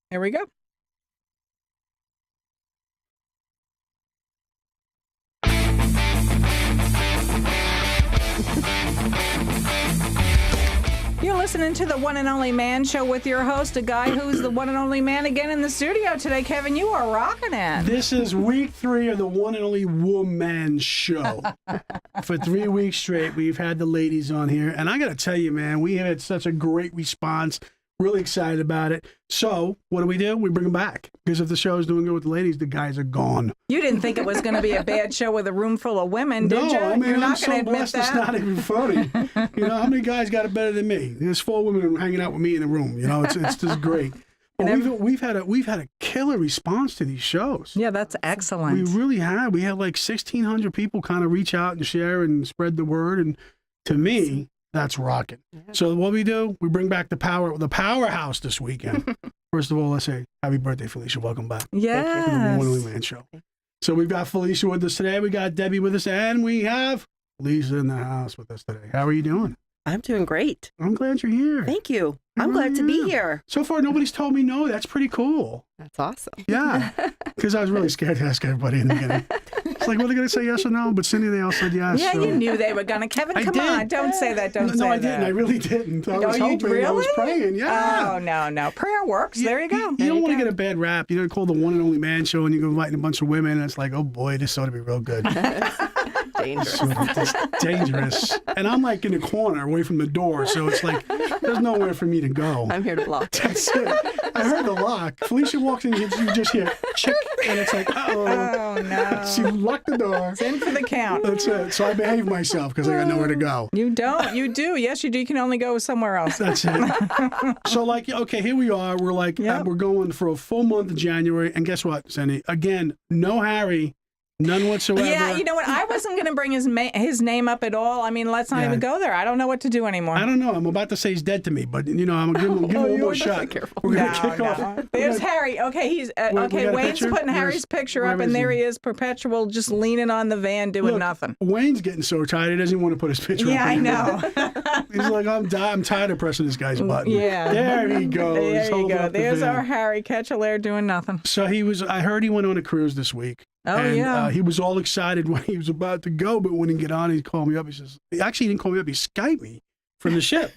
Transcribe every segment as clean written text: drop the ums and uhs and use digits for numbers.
Here we go. You're listening to the One and Only Man Show with your host, a guy who's the one and only man again in the studio today. Kevin, you are rocking it. This is week 3 of the One and Only Woman Show. For 3 weeks straight, we've had the ladies on here. And I got to tell you, man, we had such a great response. Really excited about it. So what do? We bring them back. Because if the show is doing good with the ladies, the guys are gone. You didn't think it was going to be a bad show with a room full of women, did you? No, I mean, You're not I'm so going to admit blessed that. it's not even funny. You know, how many guys got it better than me? There's 4 women hanging out with me in the room. You know, it's just great. But we've had a killer response to these shows. Yeah, that's excellent. We really have. We had like 1,600 people kind of reach out and share and spread the word. And to me, that's rocking. Yeah. So what we do, we bring back the powerhouse this weekend. First of all, let's say happy birthday, Felicia. Welcome back. Yes. To the One and Only Man Show. So we've got Felicia with us today. We got Debbie with us, and we have Lisa in the house with us today. How are you doing? I'm doing great. I'm glad you're here. Thank you. I'm glad to be here. So far, nobody's told me no. That's pretty cool. That's awesome. Yeah, because I was really scared to ask everybody in the beginning. It's like, what are they going to say, yes or no? But Cindy, they all said yes. Yeah, so. you knew they were going to. Kevin, come on. Don't say that. Don't say that. No, I didn't. I really didn't. I was hoping. Really? I was praying. Yeah. Oh, no. Prayer works. There you go. You don't want to get a bad rap. You don't call the One and Only Man Show and you go inviting a bunch of women and it's like, oh boy, this ought to be real good. Dangerous. It's dangerous. And I'm like in the corner away from the door, so it's like there's nowhere for me to go. I'm here to block. That's it. I heard the lock. Felicia walks in, you just hear chick, and it's like, Oh, no. She locked the door. It's in for the count. That's it. So I behave myself because I got nowhere to go. You don't. You do. Yes, you do. You can only go somewhere else. That's it. So like, okay, here we are. We're like, we're going for a full month of January. And guess what, Cindy? Again, no Harry. None whatsoever. Yeah, you know what? I wasn't going to bring his name up at all. I mean, let's not even go there. I don't know what to do anymore. I don't know. I'm about to say he's dead to me, but you know, I'm going to give him one more shot. We're going to kick off. There's Harry. Okay, he's okay. Wayne's putting Harry's picture up, and there he is, perpetual, just leaning on the van, doing nothing. Wayne's getting so tired, he doesn't want to put his picture up. Yeah, I know. He's like, I'm tired of pressing this guy's button. Yeah. There he goes. There you go. There's our Harry Catch-a-Lair doing nothing. So I heard he went on a cruise this week. Oh, and, yeah. He was all excited when he was about to go, but when he get on, he called me up. He says, actually, he didn't call me up. He Skyped me from the ship.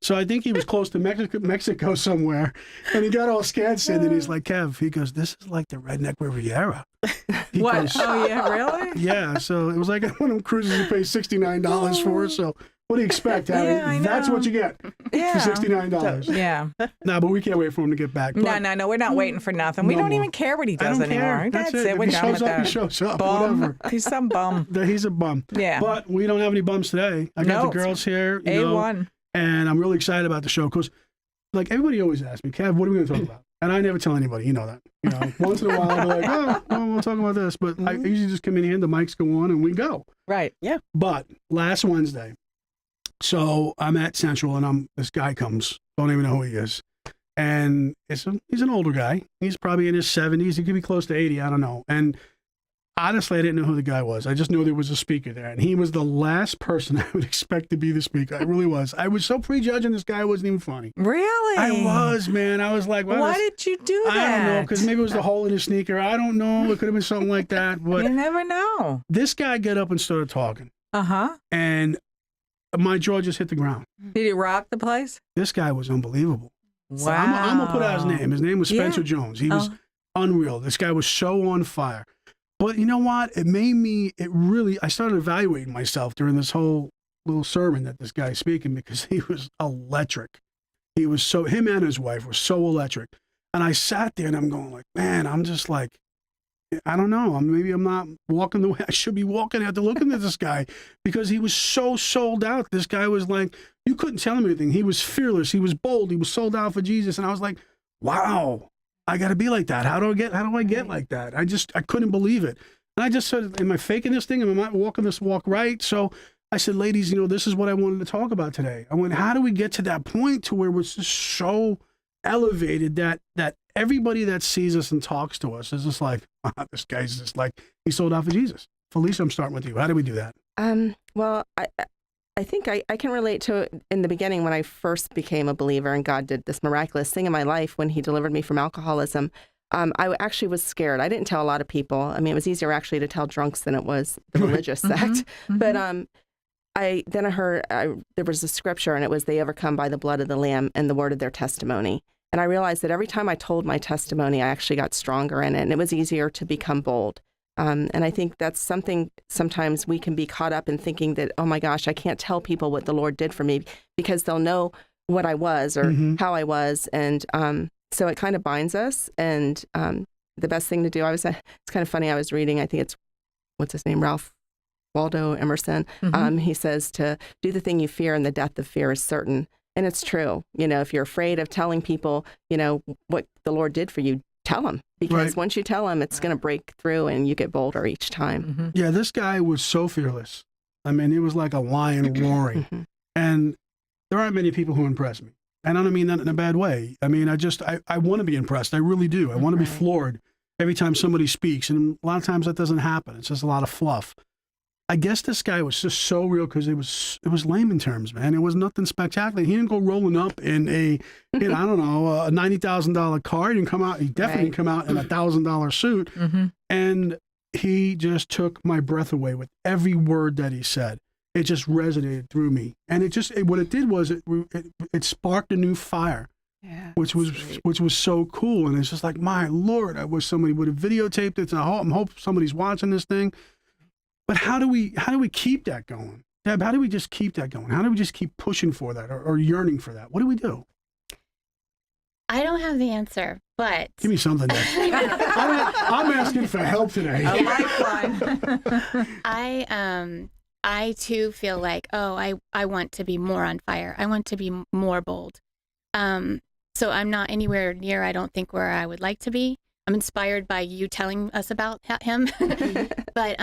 So I think he was close to Mexico somewhere. And he got all scared, and he's like, Kev, he goes, this is like the Redneck Riviera. What? Goes, Oh, yeah, really? Yeah. So it was like one of them cruises you pay $69 for. So what do you expect, Harry? Yeah, That's what you get for $69. Yeah. No, but we can't wait for him to get back. But no, we're not waiting for nothing. We don't even care what he does anymore. Care. That's it. We're if he done shows with up, that. he shows up. Bum. Whatever. He's some bum. He's a bum. Yeah. But we don't have any bums today. I got the girls here. A1. And I'm really excited about the show because, like, everybody always asks me, Kev, what are we going to talk about? And I never tell anybody. You know that. You know, once in a while, I'll be like, we'll talk about this. But I usually just come in here, the mics go on, and we go. Right. Yeah. But last Wednesday, so I'm at Central, and this guy comes. Don't even know who he is. And he's an older guy. He's probably in his 70s. He could be close to 80. I don't know. And honestly, I didn't know who the guy was. I just knew there was a speaker there. And he was the last person I would expect to be the speaker. I really was. I was so prejudging this guy wasn't even funny. Really? I was, man. I was like, why did you do that? I don't know, because maybe it was the hole in his sneaker. I don't know. It could have been something like that. But you never know. This guy got up and started talking. Uh-huh. And my jaw just hit the ground. Did he rock the place? This guy was unbelievable. Wow. So I'm going to put out his name. His name was Spencer Jones. He was unreal. This guy was so on fire. But you know what? I started evaluating myself during this whole little sermon that this guy's speaking because he was electric. Him and his wife were so electric. And I sat there and I'm going like, man, I'm just like, I don't know. Maybe I'm not walking the way I should be walking after looking at this guy because he was so sold out. This guy was like, you couldn't tell him anything. He was fearless. He was bold. He was sold out for Jesus. And I was like, wow, I got to be like that. How do I get like that? I couldn't believe it. And I just said, am I faking this thing? Am I not walking this walk right? So I said, ladies, this is what I wanted to talk about today. I went, how do we get to that point to where we're just so elevated that everybody that sees us and talks to us is just like, this guy's just like, he sold out for Jesus. Felicia, I'm starting with you. How do we do that? Well, I think I can relate to it in the beginning when I first became a believer and God did this miraculous thing in my life when he delivered me from alcoholism. I actually was scared. I didn't tell a lot of people. I mean, it was easier actually to tell drunks than it was the religious sect. But I heard there was a scripture, and it was, they overcome by the blood of the Lamb and the word of their testimony. And I realized that every time I told my testimony, I actually got stronger in it, and it was easier to become bold. And I think that's something sometimes we can be caught up in thinking that, oh my gosh, I can't tell people what the Lord did for me because they'll know what I was or how I was. And so it kind of binds us. And the best thing to do, it's kind of funny, I was reading, I think it's, what's his name, Ralph Waldo Emerson. He says to do the thing you fear and the death of fear is certain. And it's true. You know, if you're afraid of telling people, you know, what the Lord did for you, tell them. Because once you tell them, it's going to break through and you get bolder each time. Yeah, this guy was so fearless. I mean, it was like a lion roaring. And there aren't many people who impress me. And I don't mean that in a bad way. I mean, I want to be impressed. I really do. I want to be floored every time somebody speaks. And a lot of times that doesn't happen. It's just a lot of fluff. I guess this guy was just so real because it was layman terms, man. It was nothing spectacular. He didn't go rolling up in a I don't know, a $90,000 car. He didn't come out. He definitely didn't come out in a $1,000 suit. And he just took my breath away with every word that he said. It just resonated through me, and what it did was it sparked a new fire, which was so cool. And it's just like, my Lord, I wish somebody would have videotaped it. And I hope somebody's watching this thing. But how do we keep that going? Deb, how do we just keep that going? How do we just keep pushing for that or yearning for that? What do we do? I don't have the answer, but... Give me something, Deb. I'm asking for help today. A lifeline. I too feel like, I want to be more on fire. I want to be more bold. So I'm not anywhere near, I don't think, where I would like to be. I'm inspired by you telling us about him. But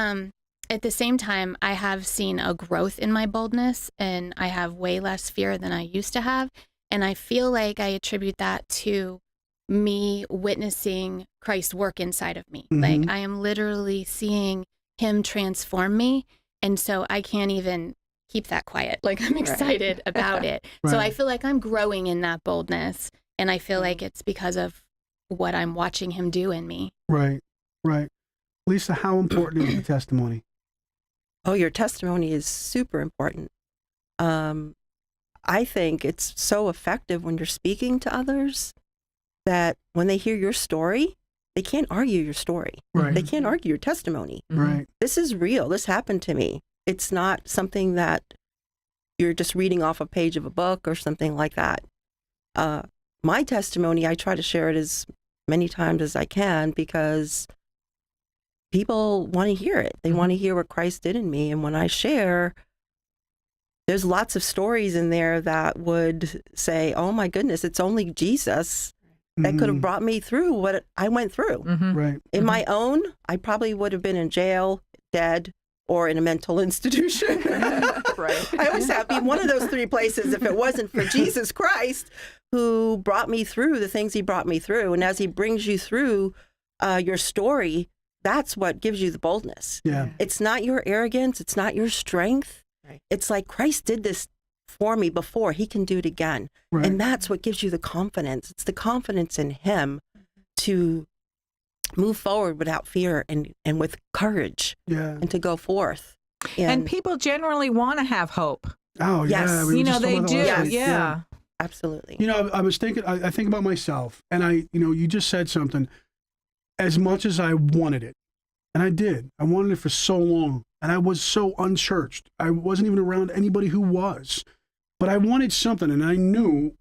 at the same time, I have seen a growth in my boldness, and I have way less fear than I used to have. And I feel like I attribute that to me witnessing Christ's work inside of me. Like, I am literally seeing him transform me. And so I can't even keep that quiet. Like, I'm excited about it. So I feel like I'm growing in that boldness. And I feel like it's because of what I'm watching him do in me. Right. Lisa, how important is the testimony? Oh, your testimony is super important. I think it's so effective when you're speaking to others that when they hear your story, they can't argue your story. They can't argue your testimony. This is real. This happened to me. It's not something that you're just reading off a page of a book or something like that. My testimony, I try to share it as many times as I can because people want to hear it. They want to hear what Christ did in me. And when I share, there's lots of stories in there that would say, oh my goodness, it's only Jesus that could have brought me through what I went through. In my own, I probably would have been in jail, dead, or in a mental institution. I always have to be one of those three places if it wasn't for Jesus Christ, who brought me through the things he brought me through. And as he brings you through your story, that's what gives you the boldness. It's not your arrogance. It's not your strength. It's like Christ did this for me before. He can do it again. And that's what gives you the confidence. It's the confidence in him to move forward without fear and with courage and to go forth. And people generally want to have hope. Oh, yeah. Yes. They do. Yeah. Absolutely. You know, I was thinking, I think about myself, and you just said something. As much as I wanted it, and I did, I wanted it for so long, and I was so unchurched. I wasn't even around anybody who was, but I wanted something, and I knew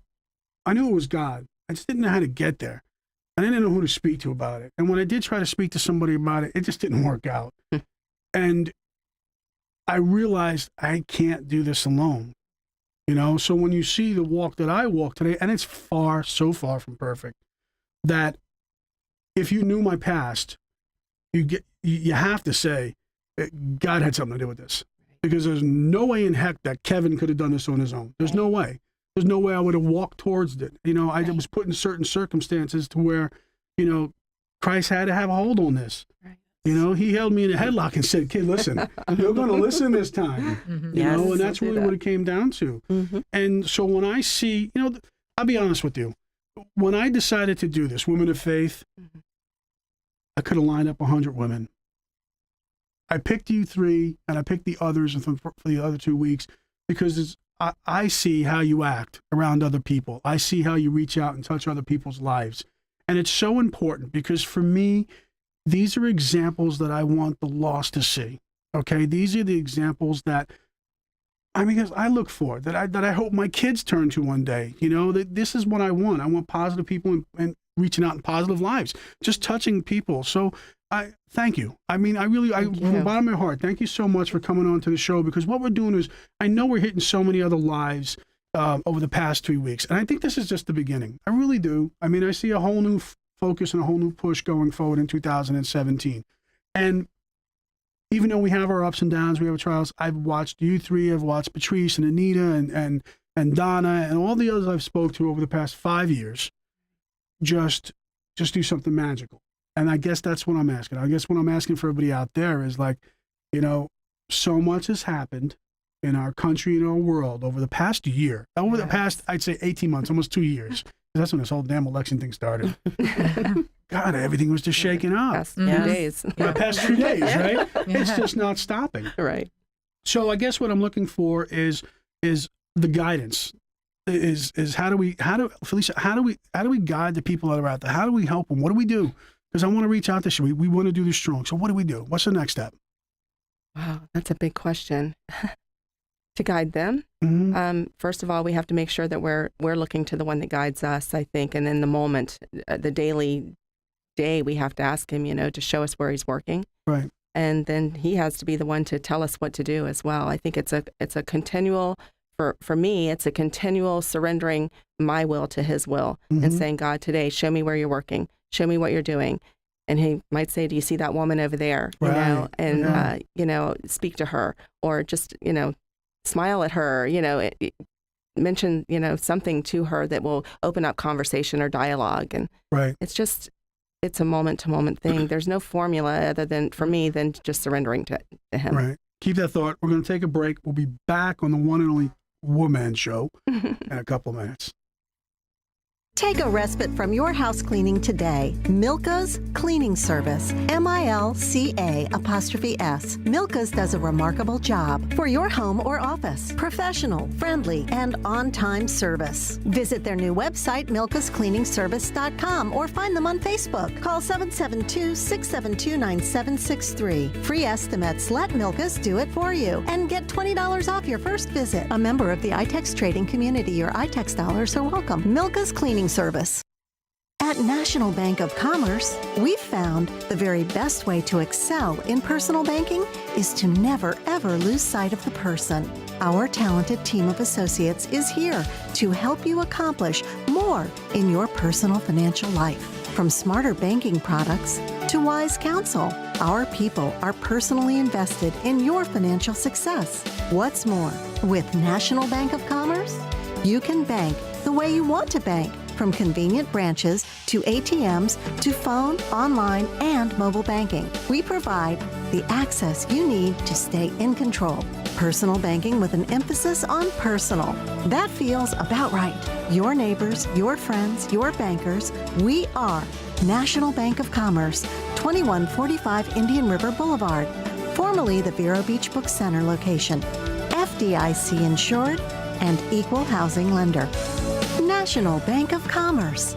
it was God. I just didn't know how to get there. I didn't know who to speak to about it. And when I did try to speak to somebody about it, it just didn't work out. And I realized I can't do this alone. So when you see the walk that I walk today, and it's so far from perfect, that if you knew my past, you have to say God had something to do with this, because there's no way in heck that Kevin could have done this on his own. There's no way. There's no way I would have walked towards it. I was put in certain circumstances to where, Christ had to have a hold on this. You know, he held me in a headlock and said, kid, listen, you're going to listen this time. You know, and that's really what it came down to. And so when I see, you know, I'll be honest with you. When I decided to do this, Women of Faith, I could have lined up 100 women. I picked you 3, and I picked the others for the other 2 weeks because I see how you act around other people. I see how you reach out and touch other people's lives. And it's so important because for me, these are examples that I want the lost to see. Okay, these are the examples that I look for, that I hope my kids turn to one day. You know, that this is what I want. I want positive people and reaching out in positive lives, just touching people. So I thank you. I mean, from the bottom of my heart, thank you so much for coming on to the show, because what we're doing is, I know we're hitting so many other lives over the past 3 weeks, and I think this is just the beginning. I really do. I mean, I see a whole new focus and a whole new push going forward in 2017. And even though we have our ups and downs, we have our trials, I've watched you 3, I've watched Patrice and Anita and Donna and all the others I've spoke to over the past 5 years just do something magical. And I guess that's what I'm asking. I guess what I'm asking for everybody out there is, like, you know, so much has happened in our country and our world over the past year, over the past, I'd say 18 months, almost 2 years. That's when this whole damn election thing started. God, everything was just shaking up. Past 3 days. Past 3 days, right? It's just not stopping. Right. So I guess what I'm looking for is the guidance. Is Felicia, how do we guide the people that are out there? How do we help them? What do we do? Because I want to reach out this year. We want to do this strong. So what do we do? What's the next step? Wow, that's a big question. To guide them, first of all, we have to make sure that we're looking to the one that guides us, I think. And in the moment, the daily day, we have to ask him, you know, to show us where he's working. Right. And then he has to be the one to tell us what to do as well. I think it's a continual, for me, it's a continual surrendering my will to his will and saying, God, today, show me where you're working. Show me what you're doing. And he might say, do you see that woman over there? You know, and, you know, speak to her, or just, you know, smile at her, you know, mention, you know, something to her that will open up conversation or dialogue. And it's a moment to moment thing. There's no formula other than, for me, than just surrendering to him. Right. Keep that thought. We're going to take a break. We'll be back on the one and only Woman Show in a couple of minutes. Take a respite from your house cleaning today. Milka's Cleaning Service. MILCA''S. Milka's does a remarkable job for your home or office. Professional, friendly, and on-time service. Visit their new website, milkascleaningservice.com, or find them on Facebook. Call 772-672-9763. Free estimates. Let Milka's do it for you. And get $20 off your first visit. A member of the iTex trading community. Your iTex dollars are welcome. Milka's Cleaning Service. At National Bank of Commerce, we've found the very best way to excel in personal banking is to never, ever lose sight of the person. Our talented team of associates is here to help you accomplish more in your personal financial life. From smarter banking products to wise counsel, our people are personally invested in your financial success. What's more, with National Bank of Commerce, you can bank the way you want to bank, from convenient branches to ATMs to phone, online, and mobile banking. We provide the access you need to stay in control. Personal banking with an emphasis on personal. That feels about right. Your neighbors, your friends, your bankers, we are National Bank of Commerce, 2145 Indian River Boulevard, formerly the Vero Beach Book Center location. FDIC insured and equal housing lender. National Bank of Commerce.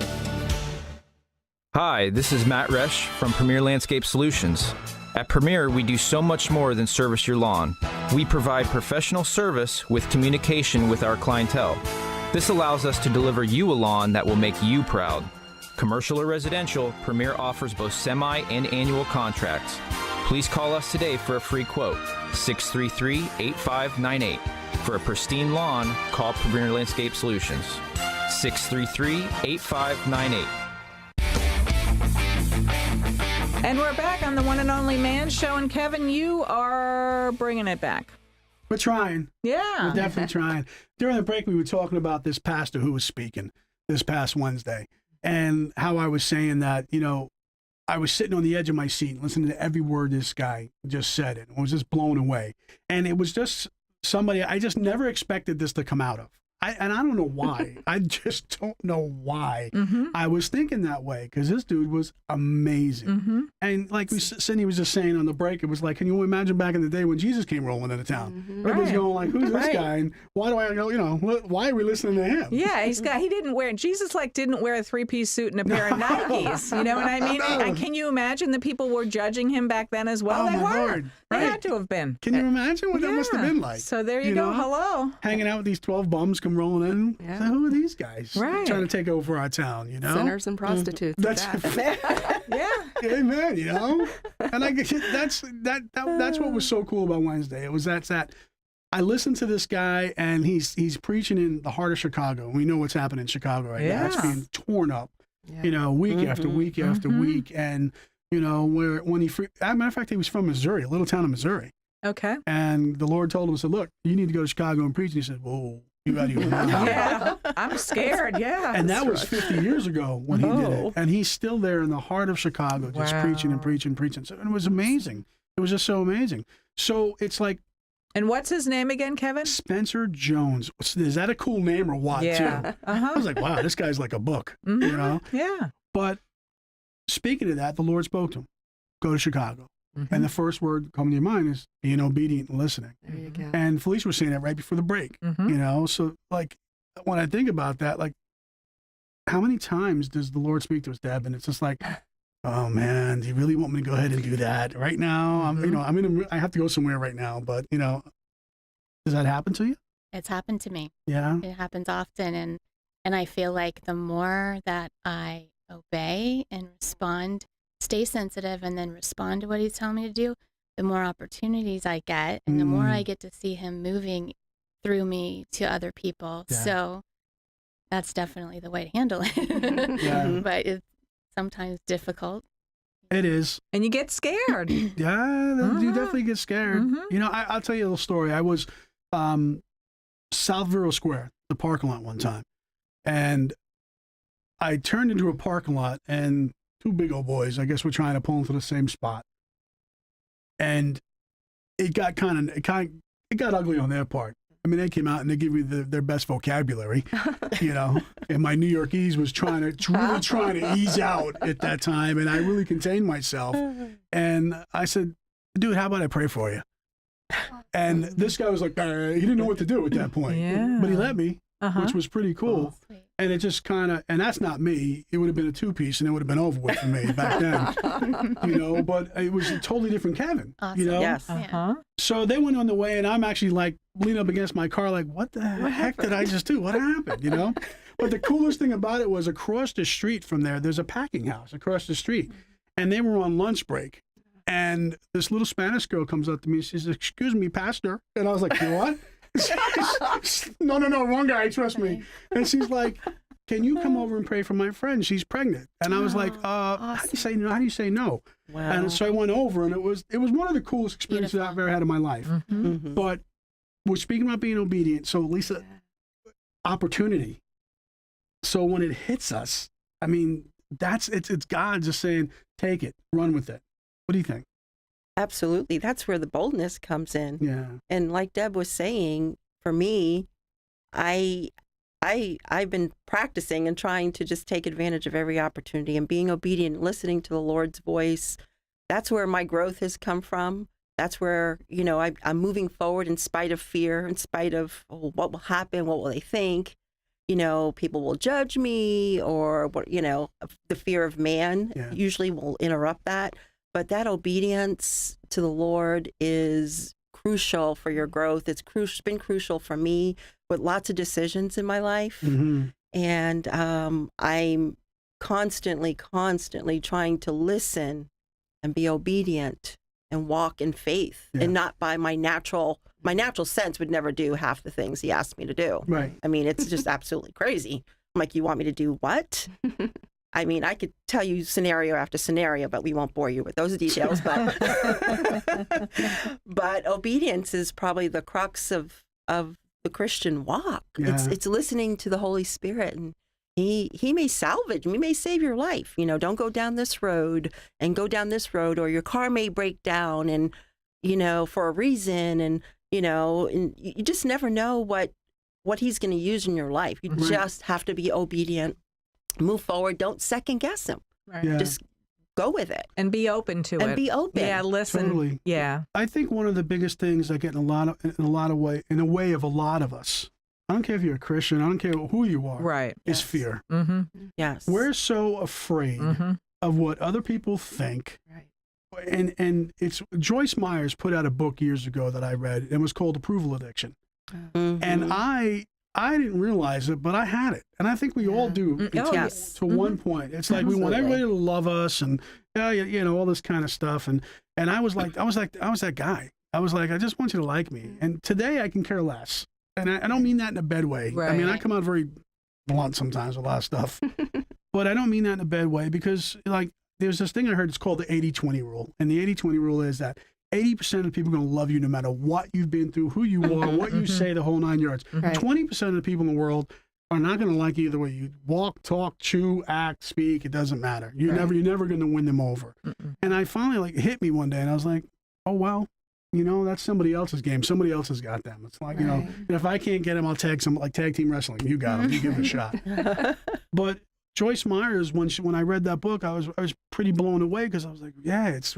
Hi, this is Matt Resch from Premier Landscape Solutions. At Premier, we do so much more than service your lawn. We provide professional service with communication with our clientele. This allows us to deliver you a lawn that will make you proud. Commercial or residential, Premier offers both semi and annual contracts. Please call us today for a free quote, 633-8598. For a pristine lawn, call Premier Landscape Solutions, 633-8598. And we're back on the One and Only Man Show. And Kevin, you are bringing it back. We're trying. Yeah. We're definitely trying. During the break, we were talking about this pastor who was speaking this past Wednesday, and how I was saying that, you know, I was sitting on the edge of my seat listening to every word this guy just said, and I was just blown away. And it was just somebody I just never expected this to come out of. And I don't know why. I just don't know why I was thinking that way, because this dude was amazing. And like Cindy was just saying on the break, it was like, can you imagine back in the day when Jesus came rolling into town? Everybody's going like, who's this guy? And why do I go, why are we listening to him? Yeah, Jesus didn't wear a 3-piece suit and a pair of Nikes. You know what I mean? No. And can you imagine the people were judging him back then as well? Oh, They my were. Lord. They Right. had to have been. Can you imagine what that must have been like? So there you go. know? Hello. Hanging out with these 12 bums come rolling in. Yeah. So who are these guys? Right. Trying to take over our town, Sinners and prostitutes. That's Yeah. amen, And I guess that's what was so cool about Wednesday. It was that I listened to this guy, and he's preaching in the heart of Chicago. We know what's happening in Chicago right now. It's being torn up, week after week after week. And as a matter of fact, he was from Missouri, a little town in Missouri. Okay. And the Lord told him, said, look, you need to go to Chicago and preach. And he said, whoa, you got to Yeah. I'm scared. Yeah. And that was 50 years ago when he did it. And he's still there in the heart of Chicago, just preaching and preaching and preaching. So, and it was amazing. It was just so amazing. So it's like. And what's his name again, Kevin? Spencer Jones. Is that a cool name or what, too? I was like, wow, this guy's like a book, Yeah. But speaking of that, the Lord spoke to him. Go to Chicago. And the first word coming to your mind is being obedient and listening. There you go. And Felicia was saying that right before the break, So, like, when I think about that, like, how many times does the Lord speak to us, Deb? And it's just like, oh, man, do you really want me to go ahead and do that right now? I have to go somewhere right now. But, does that happen to you? It's happened to me. Yeah. It happens often. And I feel like the more that I obey and respond, stay sensitive, and then respond to what he's telling me to do, the more opportunities I get, and the more I get to see him moving through me to other people. Yeah. So that's definitely the way to handle it. But it's sometimes difficult. It is. And you get scared. Yeah, you definitely get scared. I'll tell you a little story. I was South Vero Square, the parking lot one time, and I turned into a parking lot, and two big old boys, I guess, were trying to pull into the same spot. And it got ugly on their part. I mean, they came out and they gave me their best vocabulary, and my New Yorkese was really trying to ease out at that time. And I really contained myself. And I said, dude, how about I pray for you? And this guy was like, he didn't know what to do at that point, but he let me, which was pretty cool. Oh, and it just and that's not me. It would have been a 2-piece and it would have been over with for me back then, but it was a totally different Kevin, Awesome. Yes. So they went on the way, and I'm actually like leaning up against my car like, what the heck did I just do? What happened, But the coolest thing about it was across the street from there's a packing house across the street, and they were on lunch break. And this little Spanish girl comes up to me. She says, excuse me, pastor. And I was like, you what? No, wrong guy, trust me. And she's like, can you come over and pray for my friend? She's pregnant. And I was like, awesome. How do you say no? Wow. And so I went over, and it was one of the coolest experiences I've ever had in my life. But we're speaking about being obedient. So Lisa, opportunity. So when it hits us, I mean, it's God just saying, take it, run with it. What do you think? Absolutely. That's where the boldness comes in. Yeah. And like Deb was saying, for me, I've been practicing and trying to just take advantage of every opportunity and being obedient, listening to the Lord's voice. That's where my growth has come from. That's where, I'm moving forward in spite of fear, in spite of what will happen, what will they think. People will judge me, or, the fear of man usually will interrupt that. But that obedience to the Lord is crucial for your growth. It's been crucial for me with lots of decisions in my life. And I'm constantly trying to listen and be obedient and walk in faith, and not by my natural sense would never do half the things he asked me to do. Right. I mean, it's just absolutely crazy. I'm like, you want me to do what? I mean, I could tell you scenario after scenario, but we won't bore you with those details. But obedience is probably the crux of the Christian walk. Yeah. It's listening to the Holy Spirit, and he may salvage, he may save your life. You know, don't go down this road and go down this road, or your car may break down and, you know, for a reason. And, you know, and you just never know what he's going to use in your life. You just have to be obedient, move forward. Don't second guess him. Right. Yeah. Just go with it. And be open to it. And be open. Yeah, listen. Totally. Yeah. I think one of the biggest things that get in the way of a lot of us, I don't care if you're a Christian, I don't care who you are, Right. is fear. Mm-hmm. Yes. We're so afraid Mm-hmm. of what other people think. Right. And it's Joyce Myers put out a book years ago that I read. It was called Approval Addiction. Mhm. And I didn't realize it, but I had it. And I think we all do Oh, yes. to one point. It's like we want everybody to love us and you know, all this kind of stuff. And I was that guy. I was like, I just want you to like me. And today I can care less. And I don't mean that in a bad way. I mean, I come out very blunt sometimes with a lot of stuff. But I don't mean that in a bad way, because like there's this thing I heard, it's called the 80-20 rule. And the 80-20 rule is that 80% of people are going to love you no matter what you've been through, who you are, what you say, the whole 9 yards. Right. 20% of the people in the world are not going to like you either way. You walk, talk, chew, act, speak, it doesn't matter. You're never going to win them over. And I finally like hit me one day and I was like, oh, well, you know, that's somebody else's game. Somebody else has got them. It's like, you know, and if I can't get them, I'll tag tag team wrestling. You got them. You give it a shot. But Joyce Myers, when I read that book, I was pretty blown away, because I was like, yeah, it's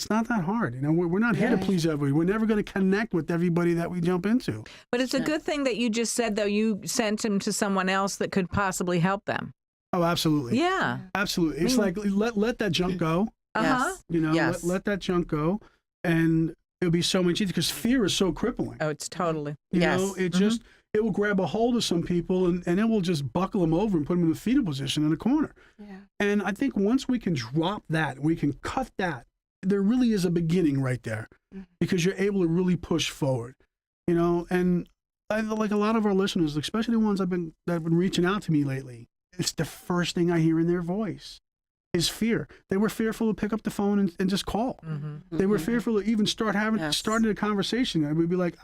not that hard. You know, we're not here to please everybody. We're never going to connect with everybody that we jump into. But it's a good thing that you just said, though, you sent him to someone else that could possibly help them. Oh, absolutely. Yeah. Absolutely. It's like, let that junk go. Uh-huh. Yes. You know, Yes. let that junk go. And it'll be so much easier, because fear is so crippling. Oh, it's totally. You Yes. know, it just, it will grab a hold of some people and it will just buckle them over and put them in the fetal position in a corner. Yeah. And I think once we can drop that, we can cut that, there really is a beginning right there, because you're able to really push forward, you know. And like a lot of our listeners, especially the ones that have been reaching out to me lately, it's the first thing I hear in their voice is fear. They were fearful to pick up the phone and just call. They were fearful to even starting a conversation. I would be like,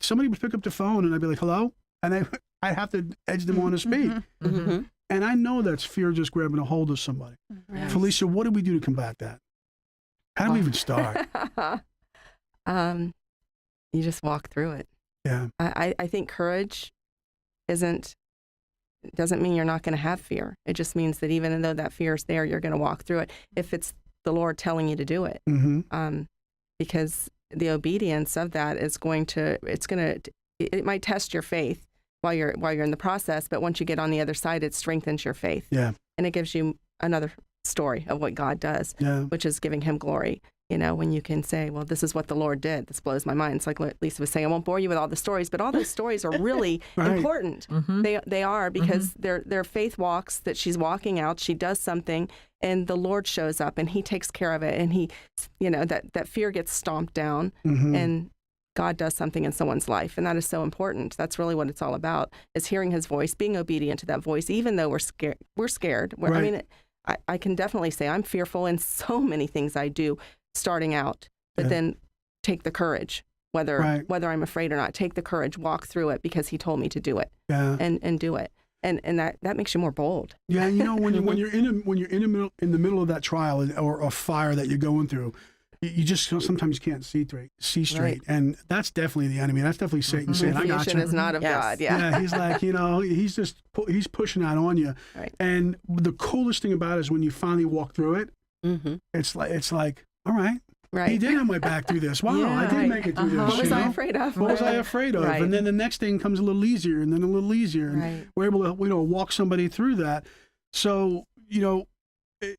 somebody would pick up the phone and I'd be like, hello? And I'd have to edge them on to speak. And I know that's fear just grabbing a hold of somebody. Right. Felicia, what do we do to combat that? How do we even start? You just walk through it. Yeah. I think courage doesn't mean you're not going to have fear. It just means that even though that fear is there, you're going to walk through it if it's the Lord telling you to do it. Because the obedience of that is it might test your faith while you're in the process, but once you get on the other side, it strengthens your faith. Yeah. And it gives you another story of what God does, which is giving him glory. You know, when you can say, well, this is what the Lord did. This blows my mind. It's like what Lisa was saying. I won't bore you with all the stories, but all those stories are really important. They are, because they're faith walks that she's walking out. She does something and the Lord shows up and he takes care of it. And he, you know, that fear gets stomped down and God does something in someone's life. And that is so important. That's really what it's all about, is hearing his voice, being obedient to that voice, even though we're scared. I mean, I can definitely say I'm fearful in so many things I do starting out, but then take the courage, whether I'm afraid or not, take the courage, walk through it, because he told me to do it and do it. And that makes you more bold. Yeah. You know, when you're in the middle of that trial or a fire that you're going through, you just sometimes can't see straight. And that's definitely the enemy. That's definitely Satan saying, I got you. Confusion is not of God. Yeah. He's like, you know, he's pushing that on you. Right. And the coolest thing about it is when you finally walk through it, it's like, all right. He did have my back thugh this. Wow, I did make it through this. What was I afraid of? What was I afraid of? And then the next thing comes a little easier, and then a little easier, and we're able to, you know, walk somebody through that. So, you know, it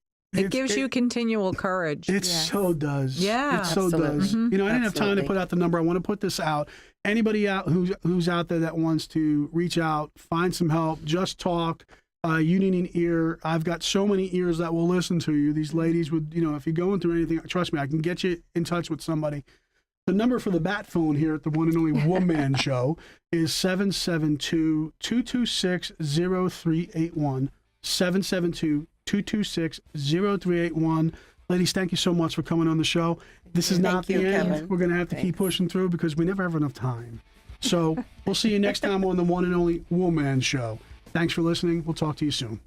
gives you continual courage. It so does. Yeah, it so does. You know, I didn't have time to put out the number. I want to put this out. Anybody out who's out there that wants to reach out, find some help, just talk. You need an ear. I've got so many ears that will listen to you. These ladies would, you know, if you're going through anything, trust me, I can get you in touch with somebody. The number for the bat phone here at the one and only Woman Show is 772-226-0381. 772-226-0381. Ladies, thank you so much for coming on the show. This is not the end. Kevin. We're going to have to keep pushing through because we never have enough time. So we'll see you next time on the one and only Woman Show. Thanks for listening. We'll talk to you soon.